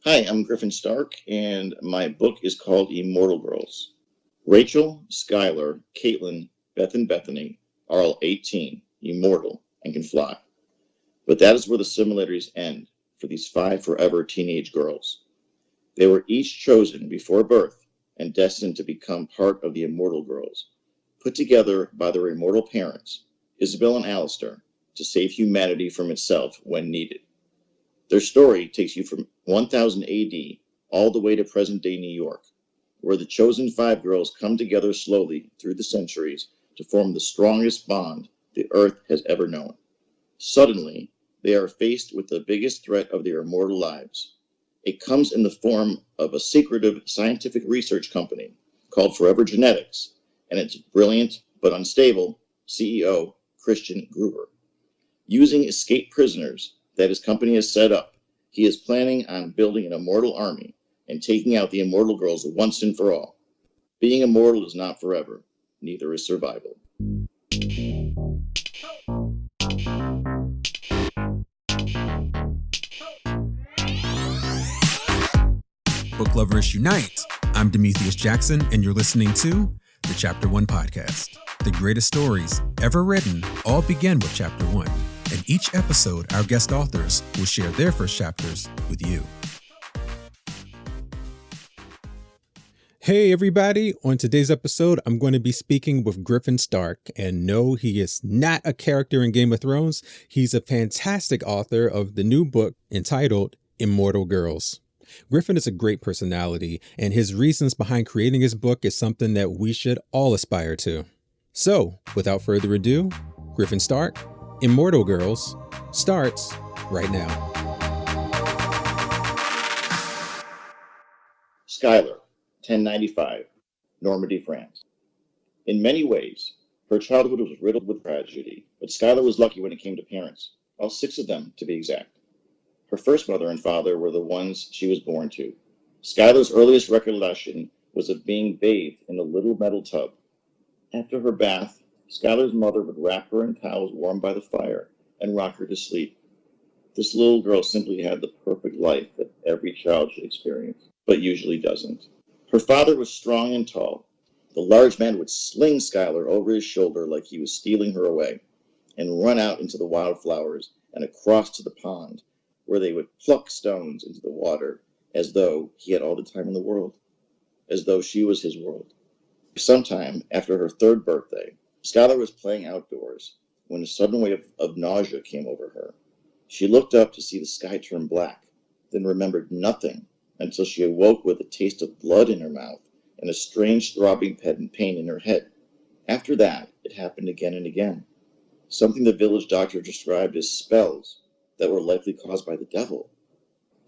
Hi, I'm Griffin Stark, and my book is called Immortal Girls. Rachel, Skylar, Caitlin, Beth and Bethany are all 18, immortal, and can fly. But that is where the similarities end for these 5 forever teenage girls. They were each chosen before birth and destined to become part of the Immortal Girls, put together by their immortal parents, Isabel and Alistair, to save humanity from itself when needed. Their story takes you from 1000 AD all the way to present-day New York, where the chosen 5 girls come together slowly through the centuries to form the strongest bond the Earth has ever known. Suddenly, they are faced with the biggest threat of their immortal lives. It comes in the form of a secretive scientific research company called Forever Genetics and its brilliant but unstable CEO, Christian Gruber. Using escaped prisoners that his company has set up, he is planning on building an immortal army and taking out the immortal girls once and for all. Being immortal is not forever, neither is survival. Book lovers unite! I'm Demethius Jackson, and you're listening to the Chapter 1 podcast. The greatest stories ever written all begin with Chapter 1. In each episode, our guest authors will share their first chapters with you. Hey everybody, on today's episode, I'm going to be speaking with Griffin Stark, and no, he is not a character in Game of Thrones. He's a fantastic author of the new book entitled Immortal Girls. Griffin is a great personality, and his reasons behind creating his book is something that we should all aspire to. So, without further ado, Griffin Stark, Immortal Girls, starts right now. Skylar, 1095, Normandy, France. In many ways, her childhood was riddled with tragedy, but Skylar was lucky when it came to parents, all 6 of them to be exact. Her first mother and father were the ones she was born to. Skylar's earliest recollection was of being bathed in a little metal tub. After her bath, Skylar's mother would wrap her in towels warmed by the fire and rock her to sleep. This little girl simply had the perfect life that every child should experience, but usually doesn't. Her father was strong and tall. The large man would sling Skylar over his shoulder like he was stealing her away, and run out into the wildflowers and across to the pond, where they would pluck stones into the water as though he had all the time in the world, as though she was his world. Sometime after her 3rd birthday, Skylar was playing outdoors when a sudden wave of nausea came over her. She looked up to see the sky turn black, then remembered nothing until she awoke with a taste of blood in her mouth and a strange throbbing pain in her head. After that, it happened again and again. Something the village doctor described as spells that were likely caused by the devil.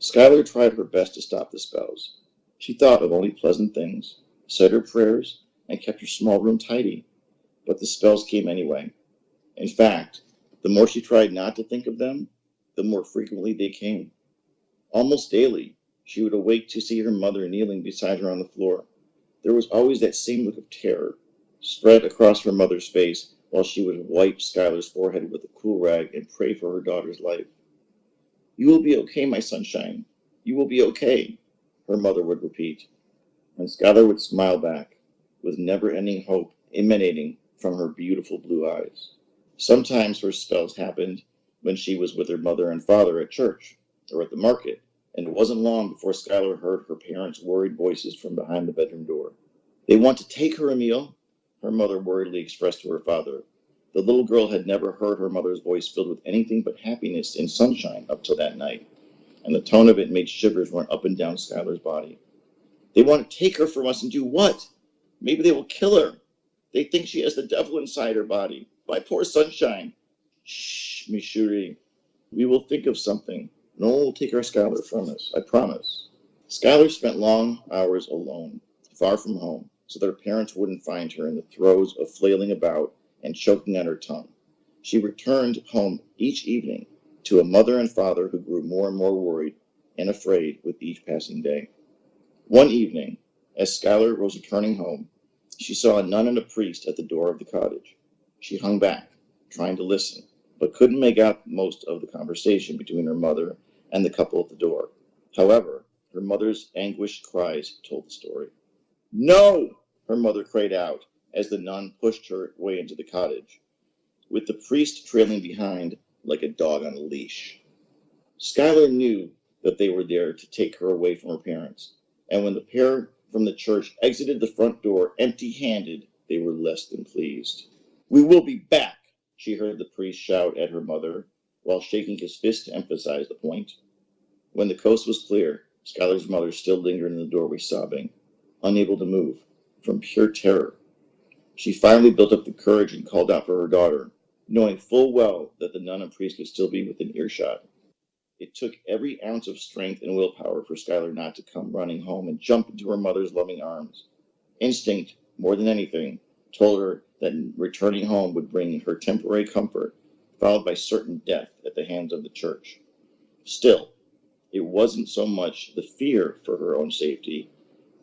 Skylar tried her best to stop the spells. She thought of only pleasant things, said her prayers, and kept her small room tidy. But the spells came anyway. In fact, the more she tried not to think of them, the more frequently they came. Almost daily, she would awake to see her mother kneeling beside her on the floor. There was always that same look of terror spread across her mother's face while she would wipe Skylar's forehead with a cool rag and pray for her daughter's life. "You will be okay, my sunshine. You will be okay," her mother would repeat. And Skylar would smile back, with never-ending hope emanating from her beautiful blue eyes. Sometimes her spells happened when she was with her mother and father at church or at the market, and it wasn't long before Skylar heard her parents' worried voices from behind the bedroom door. "They want to take her, Emil," her mother worriedly expressed to her father. The little girl had never heard her mother's voice filled with anything but happiness and sunshine up till that night, and the tone of it made shivers run up and down Skylar's body. "They want to take her from us and do what? Maybe they will kill her. They think she has the devil inside her body. My poor sunshine." "Shh, Miss Shuri. We will think of something. No one will take our Skylar from us, I promise." Skylar spent long hours alone, far from home, so that her parents wouldn't find her in the throes of flailing about and choking on her tongue. She returned home each evening to a mother and father who grew more and more worried and afraid with each passing day. One evening, as Skylar was returning home, she saw a nun and a priest at the door of the cottage. She hung back, trying to listen, but couldn't make out most of the conversation between her mother and the couple at the door. However, Her mother's anguished cries told the story. "No!" her mother cried out as the nun pushed her way into the cottage, with the priest trailing behind like a dog on a leash. Skylar knew that they were there to take her away from her parents, and when the pair from the church exited the front door empty-handed, they were less than pleased. "We will be back," she heard the priest shout at her mother, while shaking his fist to emphasize the point. When the coast was clear, Skylar's mother still lingered in the doorway sobbing, unable to move, from pure terror. She finally built up the courage and called out for her daughter, knowing full well that the nun and priest could still be within earshot. It took every ounce of strength and willpower for Skylar not to come running home and jump into her mother's loving arms. Instinct, more than anything, told her that returning home would bring her temporary comfort, followed by certain death at the hands of the church. Still, it wasn't so much the fear for her own safety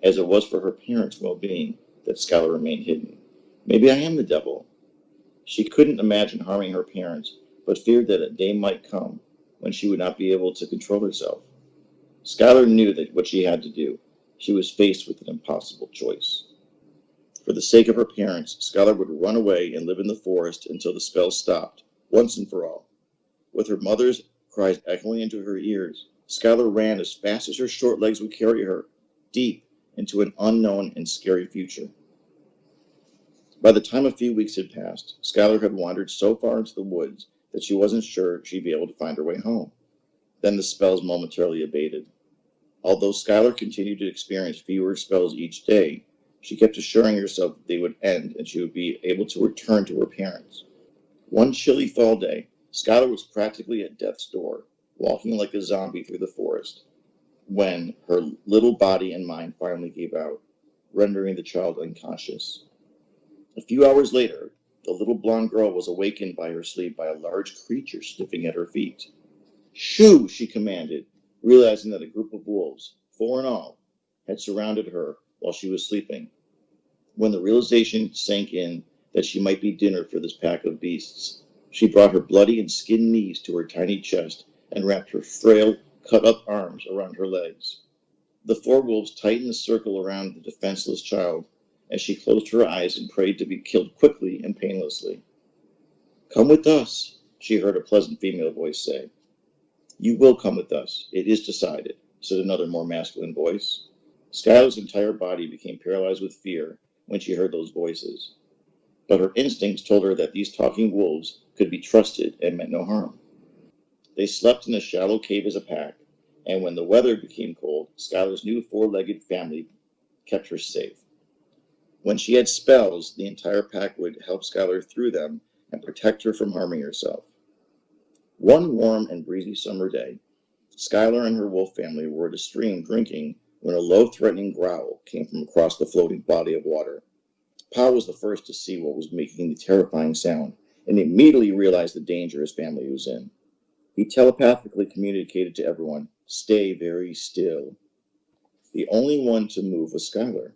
as it was for her parents' well-being that Skylar remained hidden. Maybe I am the devil. She couldn't imagine harming her parents, but feared that a day might come when she would not be able to control herself. Skylar knew that what she had to do. She was faced with an impossible choice. For the sake of her parents, Skylar would run away and live in the forest until the spell stopped, once and for all. With her mother's cries echoing into her ears, Skylar ran as fast as her short legs would carry her, deep into an unknown and scary future. By the time a few weeks had passed, Skylar had wandered so far into the woods that she wasn't sure she'd be able to find her way home. Then the spells momentarily abated. Although Skylar continued to experience fewer spells each day, she kept assuring herself that they would end and she would be able to return to her parents. One chilly fall day, Skylar was practically at death's door, walking like a zombie through the forest, when her little body and mind finally gave out, rendering the child unconscious. A few hours later, the little blonde girl was awakened by her sleep by a large creature sniffing at her feet. "Shoo!" she commanded, realizing that a group of wolves, 4 in all, had surrounded her while she was sleeping. When the realization sank in that she might be dinner for this pack of beasts, she brought her bloody and skinned knees to her tiny chest and wrapped her frail, cut-up arms around her legs. The 4 wolves tightened the circle around the defenseless child as she closed her eyes and prayed to be killed quickly and painlessly. "Come with us," she heard a pleasant female voice say. "You will come with us. It is decided," said another more masculine voice. Skylar's entire body became paralyzed with fear when she heard those voices, but her instincts told her that these talking wolves could be trusted and meant no harm. They slept in a shallow cave as a pack, and when the weather became cold, Skylar's new 4-legged family kept her safe. When she had spells, the entire pack would help Skylar through them and protect her from harming herself. One warm and breezy summer day, Skylar and her wolf family were at a stream drinking when a low, threatening growl came from across the floating body of water. Pa was the first to see what was making the terrifying sound, and immediately realized the danger his family was in. He telepathically communicated to everyone, "Stay very still." The only one to move was Skylar.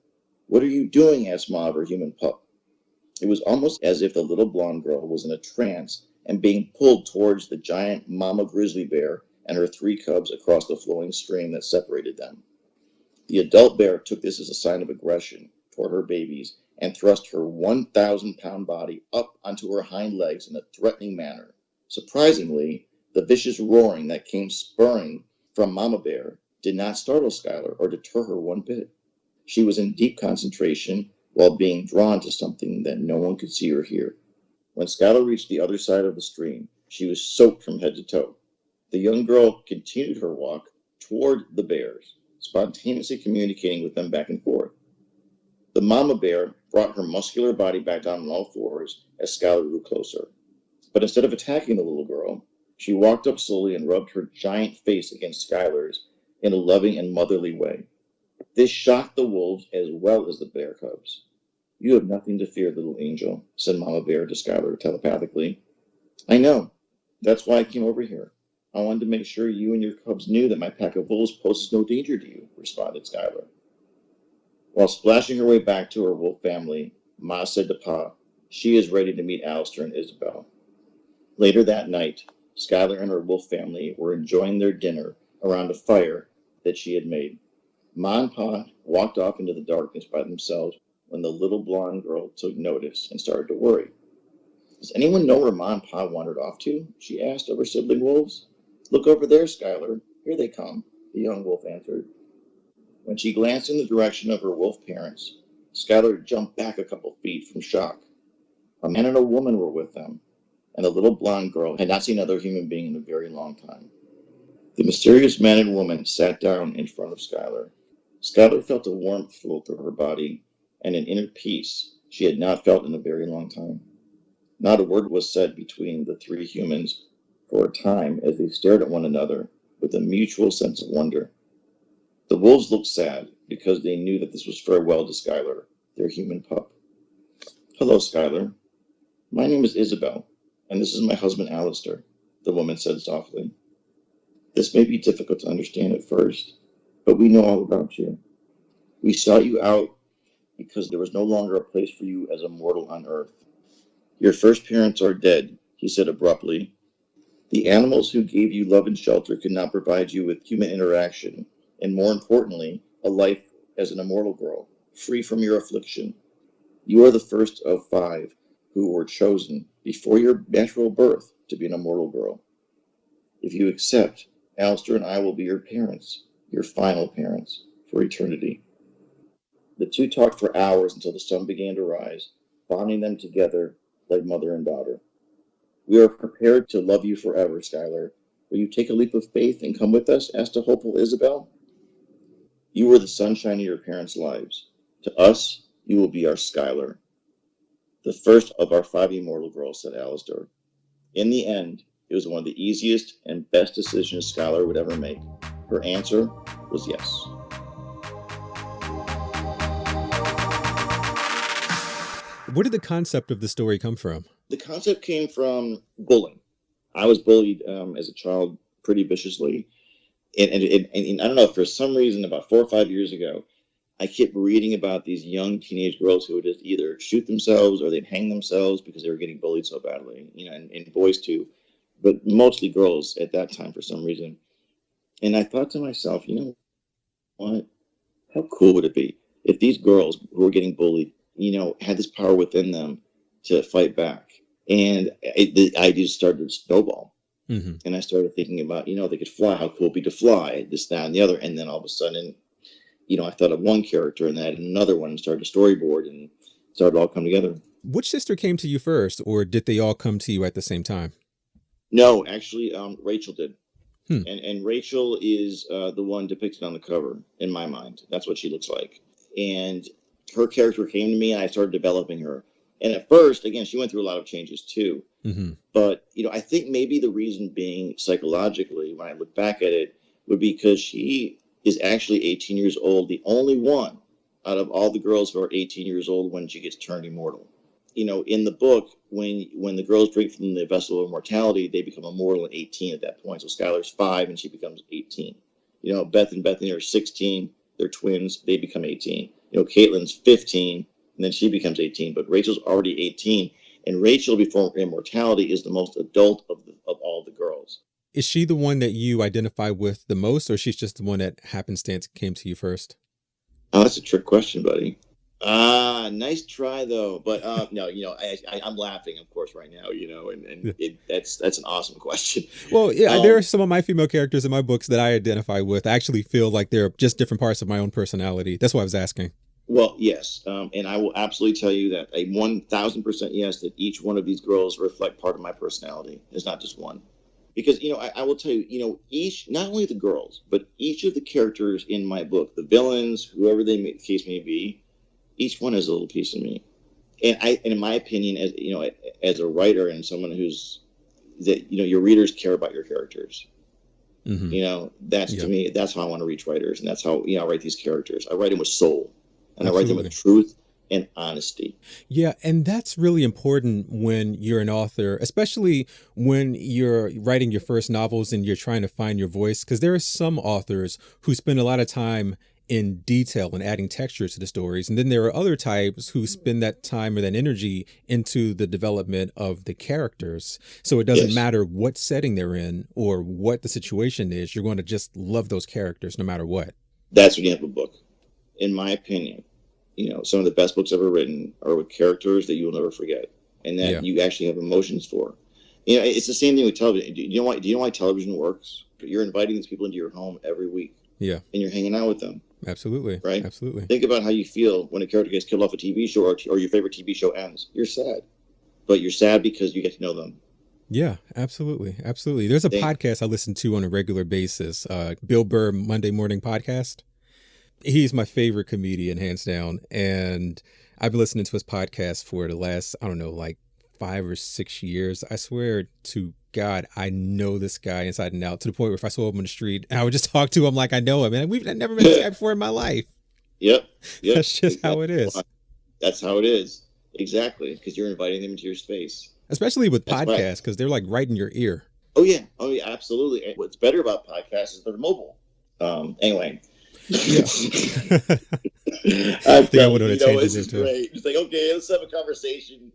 "What are you doing?" asked Ma of her human pup. It was almost as if the little blonde girl was in a trance and being pulled towards the giant mama grizzly bear and her 3 cubs across the flowing stream that separated them. The adult bear took this as a sign of aggression toward her babies and thrust her 1,000-pound body up onto her hind legs in a threatening manner. Surprisingly, the vicious roaring that came spurring from Mama Bear did not startle Skylar or deter her one bit. She was in deep concentration while being drawn to something that no one could see or hear. When Skylar reached the other side of the stream, she was soaked from head to toe. The young girl continued her walk toward the bears, spontaneously communicating with them back and forth. The mama bear brought her muscular body back down on all fours as Skylar grew closer. But instead of attacking the little girl, she walked up slowly and rubbed her giant face against Skylar's in a loving and motherly way. This shocked the wolves as well as the bear cubs. "You have nothing to fear, little angel," said Mama Bear to Skylar telepathically. "I know. That's why I came over here. I wanted to make sure you and your cubs knew that my pack of wolves poses no danger to you," responded Skylar. While splashing her way back to her wolf family, Ma said to Pa, "She is ready to meet Alistair and Isabel." Later that night, Skylar and her wolf family were enjoying their dinner around a fire that she had made. Ma and Pa walked off into the darkness by themselves when the little blonde girl took notice and started to worry. Does anyone know where Ma and Pa wandered off to? She asked of her sibling wolves. Look over there, Skylar. Here they come, the young wolf answered. When she glanced in the direction of her wolf parents, Skylar jumped back a couple feet from shock. A man and a woman were with them, and the little blonde girl had not seen another human being in a very long time. The mysterious man and woman sat down in front of Skylar. Skylar felt a warmth flow through her body and an inner peace she had not felt in a very long time. Not a word was said between the three humans for a time as they stared at one another with a mutual sense of wonder. The wolves looked sad because they knew that this was farewell to Skylar, their human pup. Hello, Skylar. My name is Isabel, and this is my husband Alistair, the woman said softly. This may be difficult to understand at first, but we know all about you. We sought you out because there was no longer a place for you as a mortal on Earth. Your first parents are dead, he said abruptly. The animals who gave you love and shelter could not provide you with human interaction, and more importantly, a life as an immortal girl, free from your affliction. You are the first of 5 who were chosen before your natural birth to be an immortal girl. If you accept, Alistair and I will be your parents, your final parents, for eternity. The two talked for hours until the sun began to rise, bonding them together like mother and daughter. We are prepared to love you forever, Skylar. Will you take a leap of faith and come with us? Asked a hopeful Isabel. You were the sunshine of your parents' lives. To us, you will be our Skylar. The first of our 5 immortal girls, said Alistair. In the end, it was one of the easiest and best decisions Skylar would ever make. Her answer was yes. Where did the concept of the story come from? The concept came from bullying. I was bullied as a child pretty viciously. And I don't know, for some reason, about 4 or 5 years ago, I kept reading about these young teenage girls who would just either shoot themselves or they'd hang themselves because they were getting bullied so badly, and boys too, but mostly girls at that time for some reason. And I thought to myself, you know what? How cool would it be if these girls who were getting bullied, had this power within them to fight back? And the ideas started to snowball. Mm-hmm. And I started thinking about, they could fly. How cool it'd be to fly, this, that, and the other. And then all of a sudden, I thought of one character and then another one and started to storyboard and started all come together. Which sister came to you first, or did they all come to you at the same time? No, actually, Rachel did. And Rachel is the one depicted on the cover in my mind. That's what she looks like. And her character came to me and I started developing her. And at first, again, she went through a lot of changes too. Mm-hmm. But, I think maybe the reason being psychologically, when I look back at it, would be because she is actually 18 years old, the only one out of all the girls who are 18 years old when she gets turned immortal. In the book, when the girls drink from the vessel of immortality, they become immortal at 18 at that point. So Skylar's 5 and she becomes 18. Beth and Bethany are 16. They're twins. They become 18. Caitlin's 15 and then she becomes 18. But Rachel's already 18. And Rachel, before immortality, is the most adult of all the girls. Is she the one that you identify with the most, or she's just the one that happenstance came to you first? Oh, that's a trick question, buddy. Nice try though. But no, I'm laughing, of course, right now. That's an awesome question. Well, yeah, there are some of my female characters in my books that I identify with. I actually feel like they're just different parts of my own personality. That's why I was asking. Well, yes, and I will absolutely tell you that a 1,000% yes, that each one of these girls reflect part of my personality. There's not just one. Because, I will tell you, each, not only the girls, but each of the characters in my book, the villains, whoever the case may be, each one has a little piece of me. And in my opinion, as a writer and someone your readers care about your characters. Mm-hmm. To me, that's how I want to reach writers. And that's how, I write these characters. I write them with soul. And Absolutely. I write them with truth and honesty. Yeah, and that's really important when you're an author, especially when you're writing your first novels and you're trying to find your voice, because there are some authors who spend a lot of time in detail and adding texture to the stories. And then there are other types who spend that time or that energy into the development of the characters. So it doesn't matter what setting they're in or what the situation is. You're going to just love those characters no matter what. That's when you have a book. in my opinion, some of the best books ever written are with characters that you will never forget and that you actually have emotions for. It's the same thing with television. Do you know why television works? You're inviting these people into your home every week. Yeah. And you're hanging out with them. Absolutely. Right? Absolutely. Think about how you feel when a character gets killed off a TV show or your favorite TV show ends. You're sad. But you're sad because you get to know them. Yeah, absolutely. Absolutely. There's a podcast I listen to on a regular basis, Bill Burr Monday Morning Podcast. He's my favorite comedian, hands down. And I've been listening to his podcast for the last, I don't know, like 5 or 6 years. I swear to God, I know this guy inside and out, to the point where if I saw him on the street, I would just talk to him like I know him. And we've never met this guy before in my life. Yep. That's just how it is. That's how it is. Exactly. Because you're inviting them into your space. Especially with podcasts, because they're like right in your ear. Oh, yeah. Absolutely. And what's better about podcasts is they're mobile. Anyway. Yeah. I think I would have changed this is great. It's like, okay, let's have a conversation.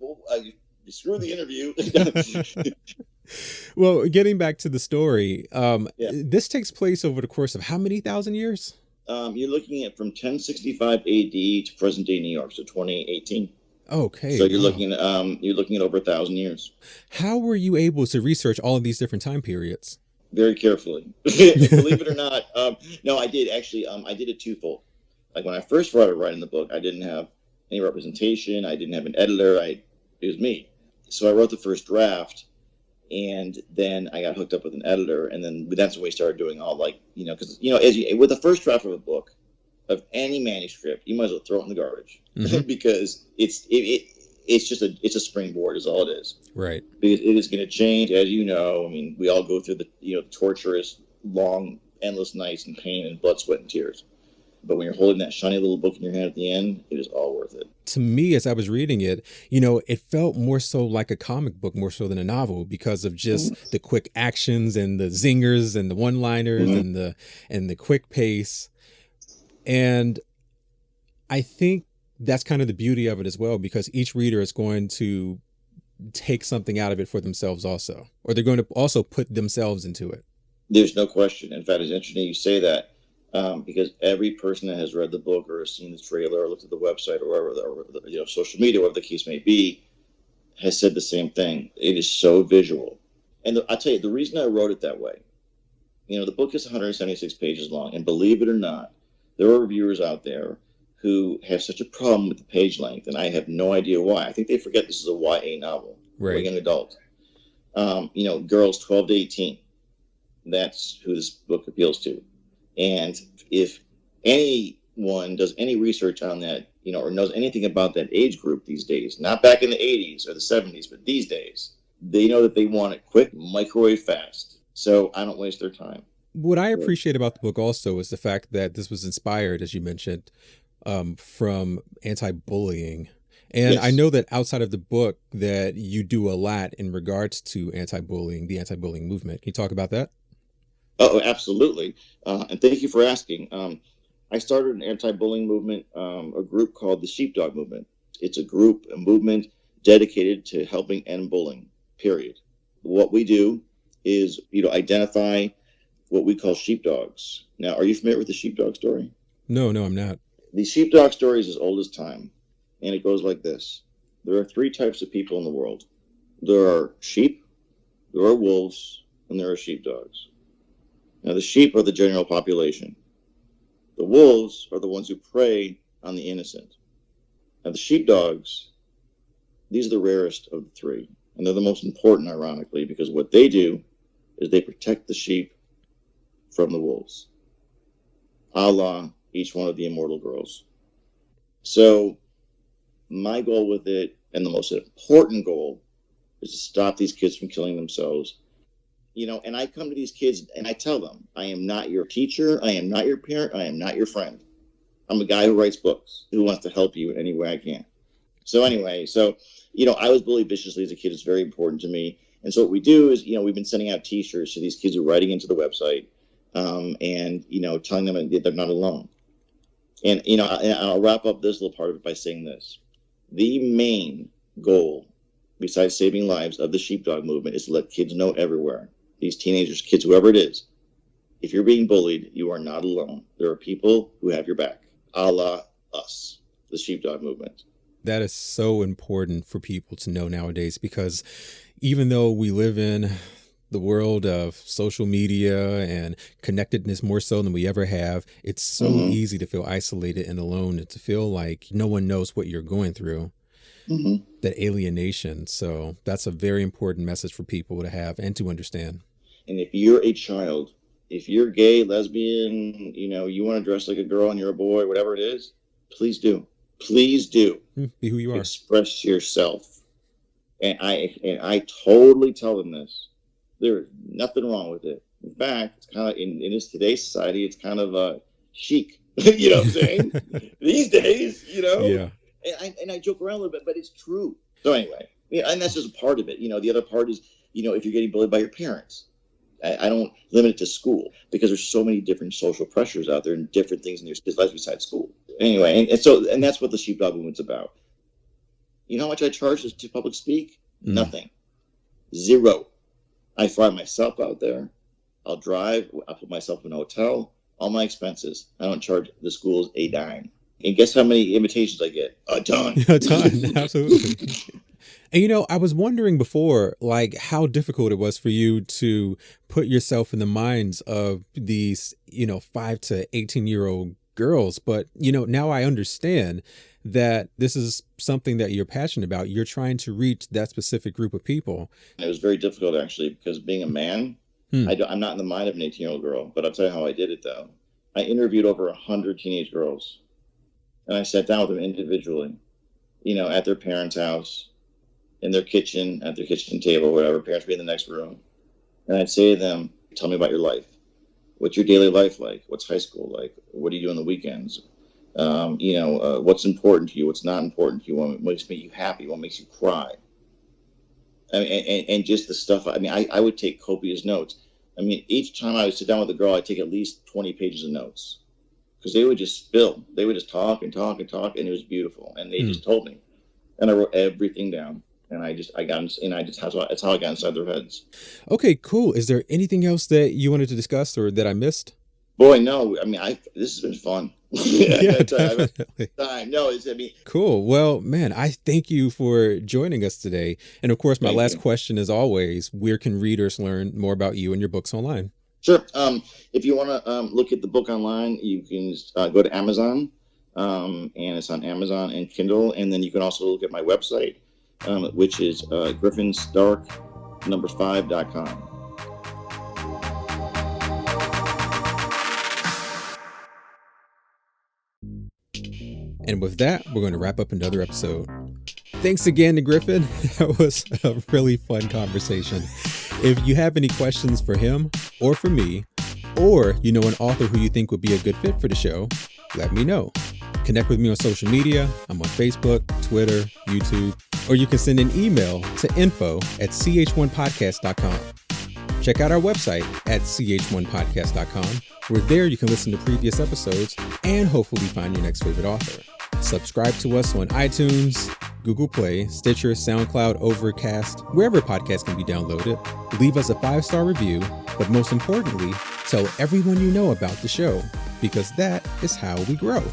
Screw the interview. Well, getting back to the story, this takes place over the course of how many thousand years? You're looking at from 1065 AD to present day New York, so 2018. Okay. So you're looking at over 1,000 years. How were you able to research all of these different time periods? Very carefully. Believe it or not. No, I did actually. I did it twofold. Like when I first started writing the book, I didn't have any representation. I didn't have an editor. It was me. So I wrote the first draft, and then I got hooked up with an editor, and then that's when we started doing all because with the first draft of a book, of any manuscript, you might as well throw it in the garbage because it's just a springboard is all it is. Right. Because it is going to change, as you know. I mean, we all go through the torturous, long, endless nights and pain and blood, sweat, and tears. But when you're holding that shiny little book in your hand at the end, it is all worth it. To me, as I was reading it, it felt more so like a comic book, more so than a novel, because of just the quick actions and the zingers and the one-liners and the quick pace. And I think that's kind of the beauty of it as well, because each reader is going to take something out of it for themselves also, or they're going to also put themselves into it. There's no question. In fact, it's interesting you say that. Because every person that has read the book or has seen the trailer or looked at the website or wherever social media, whatever the case may be, has said the same thing. It is so visual. And I'll tell you, the reason I wrote it that way, the book is 176 pages long. And believe it or not, there are reviewers out there who have such a problem with the page length. And I have no idea why. I think they forget this is a YA novel, right? A young adult. Girls 12 to 18. That's who this book appeals to. And if anyone does any research on that, or knows anything about that age group these days, not back in the 80s or the 70s, but these days, they know that they want it quick, microwave fast. So I don't waste their time. What I appreciate about the book also is the fact that this was inspired, as you mentioned, from anti-bullying. And yes. I know that outside of the book that you do a lot in regards to anti-bullying, the anti-bullying movement. Can you talk about that? Oh, absolutely. And thank you for asking. I started an anti-bullying movement, a group called the Sheepdog Movement. It's a movement dedicated to helping end bullying, period. What we do is, identify what we call sheepdogs. Now, are you familiar with the sheepdog story? No, I'm not. The sheepdog story is as old as time, and it goes like this. There are 3 types of people in the world. There are sheep, there are wolves, and there are sheepdogs. Now, the sheep are the general population. The wolves are the ones who prey on the innocent. Now, the sheepdogs, these are the rarest of the 3. And they're the most important, ironically, because what they do is they protect the sheep from the wolves, a la each one of the Immortal Girls. So my goal with it, and the most important goal, is to stop these kids from killing themselves. And I come to these kids and I tell them, I am not your teacher. I am not your parent. I am not your friend. I'm a guy who writes books, who wants to help you in any way I can. So anyway, I was bullied viciously as a kid. It's very important to me. And so what we do is, we've been sending out T-shirts to these kids who are writing into the website and telling them that they're not alone. And, I'll wrap up this little part of it by saying this. The main goal, besides saving lives, of the Sheepdog Movement is to let kids know everywhere, these teenagers, kids, whoever it is, if you're being bullied, you are not alone. There are people who have your back. a la us, the Sheepdog Movement. That is so important for people to know nowadays, because even though we live in the world of social media and connectedness more so than we ever have, it's so easy to feel isolated and alone, and to feel like no one knows what you're going through. That alienation. So that's a very important message for people to have and to understand. And if you're a child, if you're gay, lesbian, you want to dress like a girl and you're a boy, whatever it is, please do. Please do. Be who you are. Express yourself. And I totally tell them this. There is nothing wrong with it. In fact, it's kind of in this today's society, it's kind of chic. You know what I'm saying? These days, Yeah. And I joke around a little bit, but it's true. So anyway, and that's just a part of it. The other part is, if you're getting bullied by your parents. I don't limit it to school, because there's so many different social pressures out there and different things in your lives besides school. Anyway, and that's what the Sheepdog Movement's about. You know how much I charge to public speak? Nothing. Zero. I fly myself out there. I'll drive. I'll put myself in a hotel. All my expenses. I don't charge the schools a dime. And guess how many invitations I get? A ton. A ton, absolutely. And I was wondering before, like, how difficult it was for you to put yourself in the minds of these, 5 to 18-year-old girls. But, now I understand that this is something that you're passionate about. You're trying to reach that specific group of people. It was very difficult, actually, because being a man, I'm not in the mind of an 18-year-old girl. But I'll tell you how I did it, though. I interviewed over 100 teenage girls. And I sat down with them individually, at their parents' house, in their kitchen, at their kitchen table, whatever. Parents would be in the next room. And I'd say to them, tell me about your life. What's your daily life like? What's high school like? What do you do on the weekends? What's important to you? What's not important to you? What makes you happy? What makes you cry? I mean, and just the stuff. I would take copious notes. Each time I would sit down with a girl, I'd take at least 20 pages of notes. Because they would just spill. They would just talk and talk and talk, and it was beautiful. And they just told me, and I wrote everything down. And that's how I got inside their heads. Okay, cool. Is there anything else that you wanted to discuss or that I missed? Boy, no. This has been fun. Yeah, definitely. Cool. Well, man, I thank you for joining us today. And of course, my last question is always, where can readers learn more about you and your books online? Sure. If you want to look at the book online, you can go to Amazon, and it's on Amazon and Kindle. And then you can also look at my website, which is GriffinStark5.com. And with that, we're going to wrap up another episode. Thanks again to Griffin. That was a really fun conversation. If you have any questions for him or for me, or an author who you think would be a good fit for the show, let me know. Connect with me on social media. I'm on Facebook, Twitter, YouTube, or you can send an email to info@ch1podcast.com. Check out our website at ch1podcast.com, where there you can listen to previous episodes and hopefully find your next favorite author. Subscribe to us on iTunes, Google Play, Stitcher, SoundCloud, Overcast, wherever podcasts can be downloaded. Leave us a 5-star review, but most importantly, tell everyone you know about the show, because that is how we grow.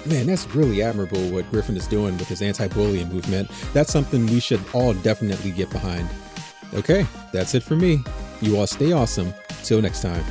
Man, that's really admirable what Griffin is doing with his anti-bullying movement. That's something we should all definitely get behind. Okay, that's it for me. You all stay awesome. Till next time.